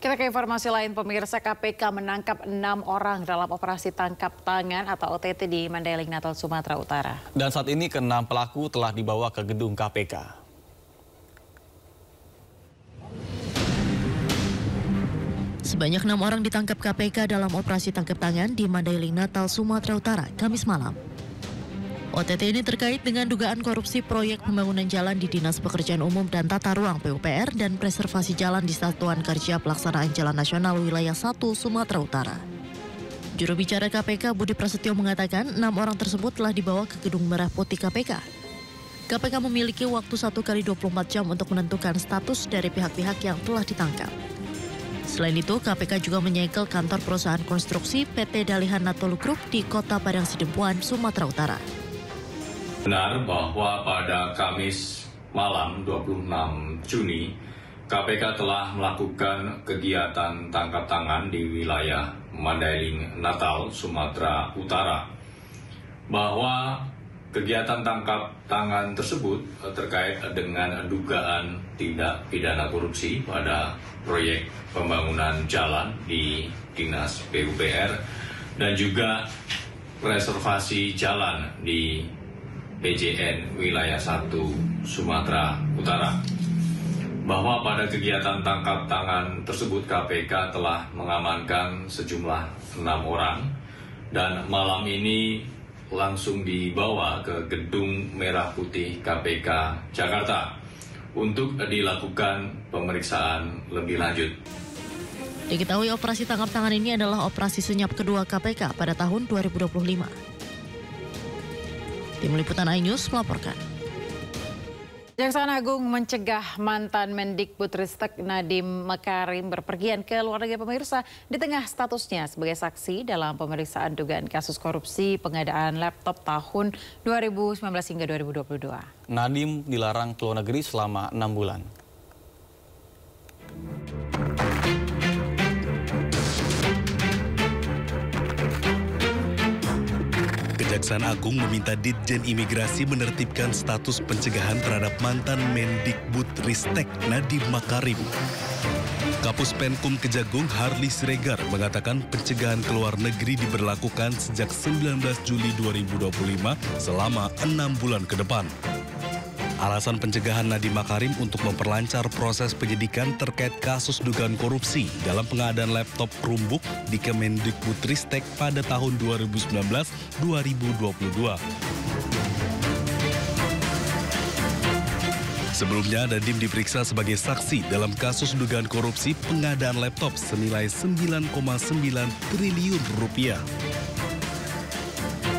Kita ke informasi lain, pemirsa. KPK menangkap 6 orang dalam operasi tangkap tangan atau OTT di Mandailing, Natal, Sumatera Utara. Dan saat ini ke-6 pelaku telah dibawa ke gedung KPK. Sebanyak 6 orang ditangkap KPK dalam operasi tangkap tangan di Mandailing, Natal, Sumatera Utara, Kamis malam. OTT ini terkait dengan dugaan korupsi proyek pembangunan jalan di Dinas Pekerjaan Umum dan Tata Ruang PUPR dan preservasi jalan di Satuan Kerja Pelaksanaan Jalan Nasional Wilayah 1 Sumatera Utara. Juru bicara KPK Budi Prasetyo mengatakan 6 orang tersebut telah dibawa ke Gedung Merah Putih KPK. KPK memiliki waktu 1 kali 24 jam untuk menentukan status dari pihak-pihak yang telah ditangkap. Selain itu, KPK juga menyegel kantor perusahaan konstruksi PT Dalihan Natolu Group di Kota Padang Sidempuan, Sumatera Utara. Benar bahwa pada Kamis malam 26 Juni, KPK telah melakukan kegiatan tangkap tangan di wilayah Mandailing, Natal, Sumatera Utara. Bahwa kegiatan tangkap tangan tersebut terkait dengan dugaan tindak pidana korupsi pada proyek pembangunan jalan di Dinas PUPR dan juga preservasi jalan di PJN Wilayah 1 Sumatera Utara. Bahwa pada kegiatan tangkap tangan tersebut KPK telah mengamankan sejumlah 6 orang dan malam ini langsung dibawa ke Gedung Merah Putih KPK Jakarta untuk dilakukan pemeriksaan lebih lanjut. Diketahui operasi tangkap tangan ini adalah operasi senyap kedua KPK pada tahun 2025. Tim Liputan iNews melaporkan. Kejaksaan Agung mencegah mantan Mendikbudristek Nadiem Makarim berpergian ke luar negeri, pemirsa, di tengah statusnya sebagai saksi dalam pemeriksaan dugaan kasus korupsi pengadaan laptop tahun 2019 hingga 2022. Nadiem dilarang ke luar negeri selama 6 bulan. Kejaksaan Agung meminta Ditjen Imigrasi menertibkan status pencegahan terhadap mantan Mendikbudristek Nadiem Makarim. Kapus Penkum Kejagung Harli Siregar mengatakan pencegahan ke luar negeri diberlakukan sejak 19 Juli 2025 selama 6 bulan ke depan. Alasan pencegahan Nadiem Makarim untuk memperlancar proses penyidikan terkait kasus dugaan korupsi dalam pengadaan laptop Chromebook di Kemendikbudristek pada tahun 2019-2022. Sebelumnya, Nadiem diperiksa sebagai saksi dalam kasus dugaan korupsi pengadaan laptop senilai 9,9 triliun rupiah.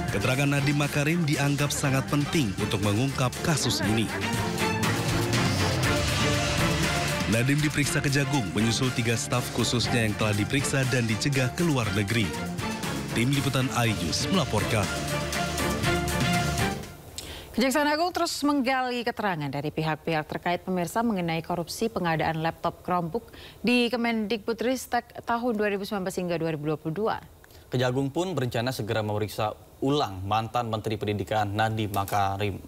Keterangan Nadiem Makarim dianggap sangat penting untuk mengungkap kasus ini. Nadiem diperiksa Kejagung menyusul 3 staf khususnya yang telah diperiksa dan dicegah ke luar negeri. Tim Liputan iNews melaporkan. Kejaksaan Agung terus menggali keterangan dari pihak-pihak terkait, pemirsa, mengenai korupsi pengadaan laptop Chromebook di Kemendikbudristek tahun 2019 hingga 2022. Kejagung pun berencana segera memeriksa ulang mantan Menteri Pendidikan Nadiem Makarim.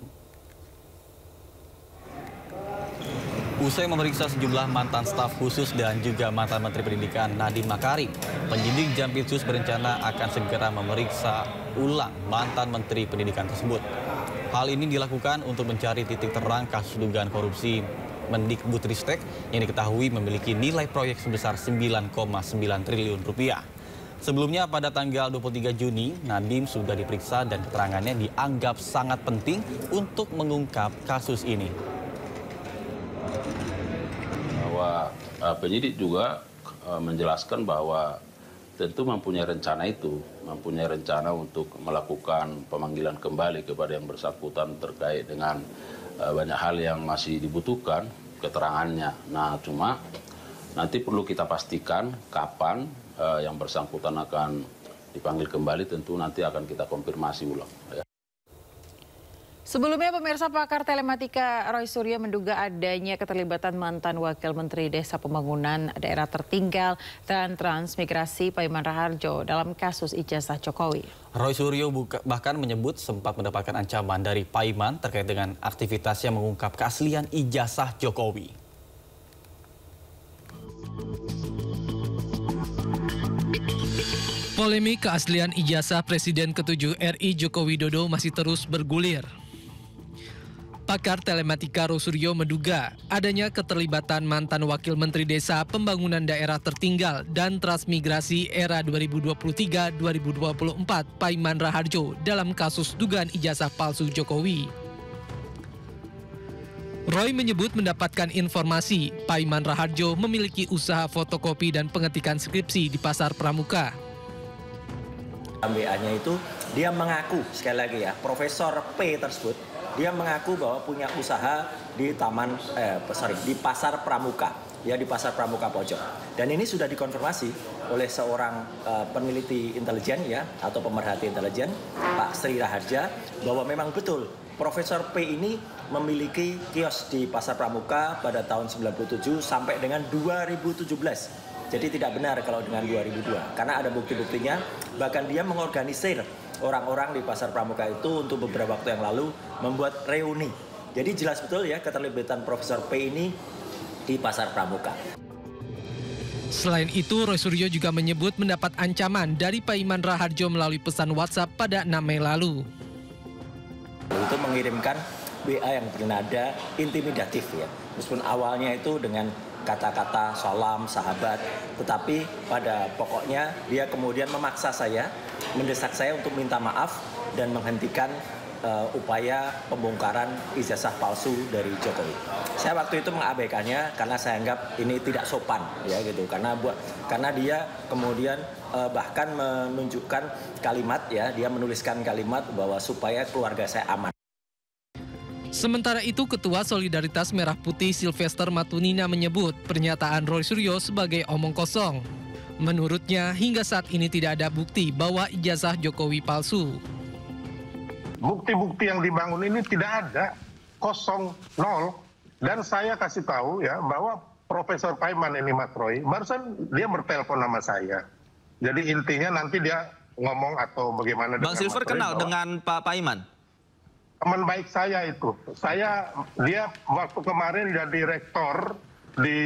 Usai memeriksa sejumlah mantan staf khusus dan juga mantan Menteri Pendidikan Nadiem Makarim, penyidik Jampitsus berencana akan segera memeriksa ulang mantan Menteri Pendidikan tersebut. Hal ini dilakukan untuk mencari titik terang kasus dugaan korupsi Mendikbudristek yang diketahui memiliki nilai proyek sebesar 9,9 triliun rupiah. Sebelumnya pada tanggal 23 Juni, Nadiem sudah diperiksa dan keterangannya dianggap sangat penting untuk mengungkap kasus ini. Bahwa penyidik juga menjelaskan bahwa tentu mempunyai rencana untuk melakukan pemanggilan kembali kepada yang bersangkutan terkait dengan banyak hal yang masih dibutuhkan keterangannya. Nah, cuma nanti perlu kita pastikan kapan yang bersangkutan akan dipanggil kembali, tentu nanti akan kita konfirmasi ulang. Sebelumnya, pemirsa, pakar telematika Roy Suryo menduga adanya keterlibatan mantan Wakil Menteri Desa Pembangunan Daerah Tertinggal dan Transmigrasi Paiman Raharjo dalam kasus ijazah Jokowi. Roy Suryo bahkan menyebut sempat mendapatkan ancaman dari Paiman terkait dengan aktivitasnya mengungkap keaslian ijazah Jokowi. Polemik keaslian ijazah Presiden ke-7 RI Joko Widodo masih terus bergulir. Pakar telematika Rosuryo menduga adanya keterlibatan mantan Wakil Menteri Desa Pembangunan Daerah Tertinggal dan Transmigrasi era 2023-2024 Paiman Raharjo dalam kasus dugaan ijazah palsu Jokowi. Roy menyebut mendapatkan informasi Paiman Raharjo memiliki usaha fotokopi dan pengetikan skripsi di Pasar Pramuka. BA-nya itu dia mengaku, sekali lagi ya, Profesor P tersebut, dia mengaku bahwa punya usaha di di Pasar Pramuka, ya di Pasar Pramuka Pojok. Dan ini sudah dikonfirmasi oleh seorang peneliti intelijen ya atau pemerhati intelijen, Pak Sri Raharja, bahwa memang betul Profesor P ini memiliki kios di Pasar Pramuka pada tahun 97 sampai dengan 2017. Jadi tidak benar kalau dengan 2002, karena ada bukti-buktinya, bahkan dia mengorganisir orang-orang di Pasar Pramuka itu untuk beberapa waktu yang lalu membuat reuni. Jadi jelas betul ya keterlibatan Profesor P ini di Pasar Pramuka. Selain itu, Rosuryo juga menyebut mendapat ancaman dari Paiman Raharjo melalui pesan WhatsApp pada 6 Mei lalu. Itu mengirimkan WA yang bernada intimidatif ya, meskipun awalnya itu dengan kata-kata salam, sahabat, tetapi pada pokoknya dia kemudian memaksa saya, mendesak saya untuk minta maaf dan menghentikan upaya pembongkaran ijazah palsu dari Jokowi. Saya waktu itu mengabaikannya karena saya anggap ini tidak sopan ya gitu, karena dia kemudian bahkan menunjukkan kalimat ya, dia menuliskan kalimat bahwa supaya keluarga saya aman. Sementara itu, Ketua Solidaritas Merah Putih Sylvester Matunina menyebut pernyataan Rosuryo sebagai omong kosong. Menurutnya, hingga saat ini tidak ada bukti bahwa ijazah Jokowi palsu. Bukti-bukti yang dibangun ini tidak ada, kosong, nol. Dan saya kasih tahu ya bahwa Profesor Paiman ini Mas Roy, barusan dia bertelepon sama saya. Jadi intinya nanti dia ngomong atau bagaimana. Bang Silver kenal dengan Pak Paiman? Teman baik saya itu. Dia waktu kemarin jadi rektor di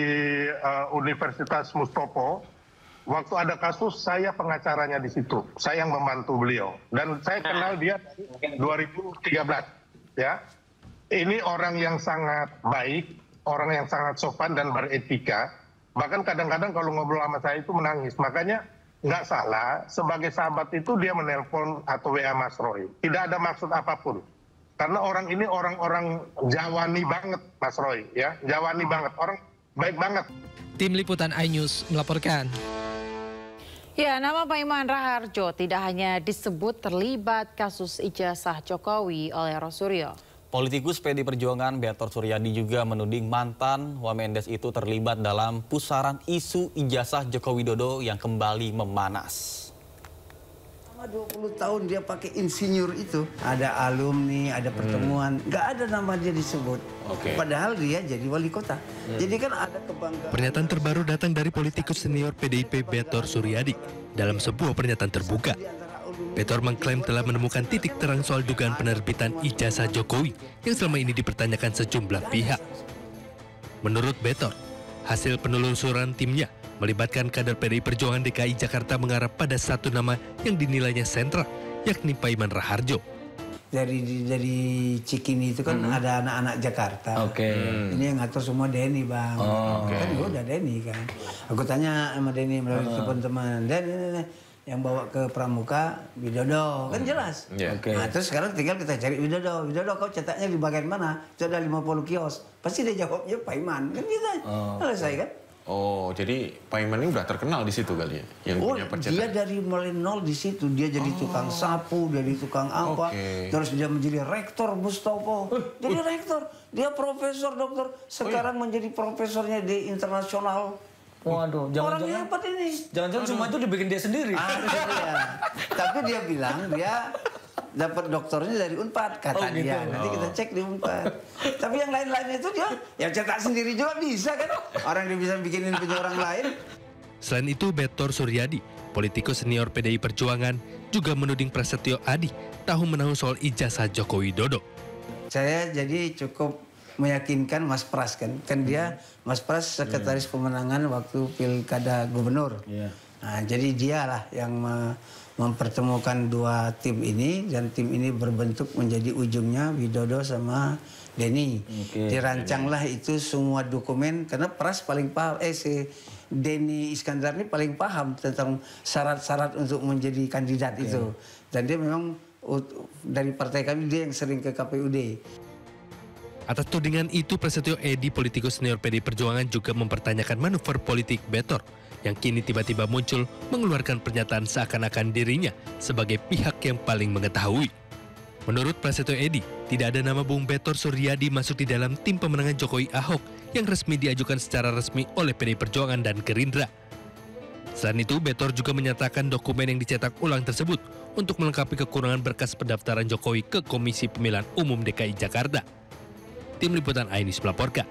Universitas Mustopo. Waktu ada kasus, saya pengacaranya di situ. Saya yang membantu beliau. Dan saya kenal dia dari 2013. Ya. Ini orang yang sangat baik, orang yang sangat sopan dan beretika. Bahkan kadang-kadang kalau ngobrol sama saya itu menangis. Makanya nggak salah, sebagai sahabat itu dia menelpon atau WA Mas Roy. Tidak ada maksud apapun. Karena orang ini orang-orang Jawani banget, Mas Roy. Ya, Jawani banget, orang baik banget. Tim Liputan iNews melaporkan. Ya, nama Paiman Raharjo tidak hanya disebut terlibat kasus ijazah Jokowi oleh Rosuryo. Politikus PD Perjuangan Beator Suryadi juga menuding mantan Wamendes itu terlibat dalam pusaran isu ijazah Joko Widodo yang kembali memanas. 20 tahun dia pakai insinyur itu, ada alumni, ada pertemuan, nggak ada nama dia disebut. Padahal dia jadi wali kota. Jadi kan ada kebanggaan. Pernyataan terbaru datang dari politikus senior PDIP Beator Suryadi dalam sebuah pernyataan terbuka. Beator mengklaim telah menemukan titik terang soal dugaan penerbitan ijazah Jokowi yang selama ini dipertanyakan sejumlah pihak. Menurut Beator, hasil penelusuran timnya melibatkan kader PDI Perjuangan DKI Jakarta mengarah pada satu nama yang dinilainya sentral, yakni Paiman Raharjo. Dari Cikini itu kan ada anak-anak Jakarta. Ini yang ngatur semua Denny, Bang. Kan gue udah Denny kan. Aku tanya sama Denny melalui teman-teman. Dan yang bawa ke Pramuka Widodo, kan jelas. Nah, terus sekarang tinggal kita cari Widodo. Widodo, kau cetaknya di bagian mana? Itu ada 50 kios. Pasti dia jawabnya Paiman. Kan gitu. Selesai kan? Oh, jadi Paiman ini udah terkenal di situ kali ya? Yang punya percetakan. Dia dari mulai nol di situ. Dia jadi tukang sapu, jadi tukang apa. Terus dia menjadi rektor Mustopo. Jadi rektor. Dia profesor, dokter. Sekarang menjadi profesornya di internasional. Waduh, jangan-jangan hebat ini. Jangan-jangan semua itu dibikin dia sendiri. Tapi dia bilang dia dapat doktornya dari Unpad, kata dia. Nanti kita cek di Unpad. Tapi yang lain-lainnya itu dia yang cetak sendiri juga bisa kan? Orang dia bisa bikinin punya orang lain. Selain itu, Beator Suryadi, politikus senior PDI Perjuangan, juga menuding Prasetyo Adi tahu-menahu soal ijazah Joko Widodo. Saya jadi cukup meyakinkan Mas Pras kan dia Mas Pras sekretaris pemenangan waktu pilkada gubernur. Nah, jadi dialah yang mempertemukan dua tim ini, dan tim ini berbentuk menjadi ujungnya Widodo sama Denny. Dirancanglah itu semua dokumen, karena Pras paling paham, si Denny Iskandar ini paling paham tentang syarat-syarat untuk menjadi kandidat itu. Dan dia memang dari partai kami, dia yang sering ke KPUD. Atas tudingan itu, Prasetyo Edy, politikus senior PD Perjuangan, juga mempertanyakan manuver politik Betor yang kini tiba-tiba muncul mengeluarkan pernyataan seakan-akan dirinya sebagai pihak yang paling mengetahui. Menurut Prasetyo Edy, tidak ada nama Bung Betor Suryadi masuk di dalam tim pemenangan Jokowi Ahok yang resmi diajukan secara resmi oleh PD Perjuangan dan Gerindra. Selain itu, Betor juga menyatakan dokumen yang dicetak ulang tersebut untuk melengkapi kekurangan berkas pendaftaran Jokowi ke Komisi Pemilihan Umum DKI Jakarta. Tim Liputan iNews melaporkan.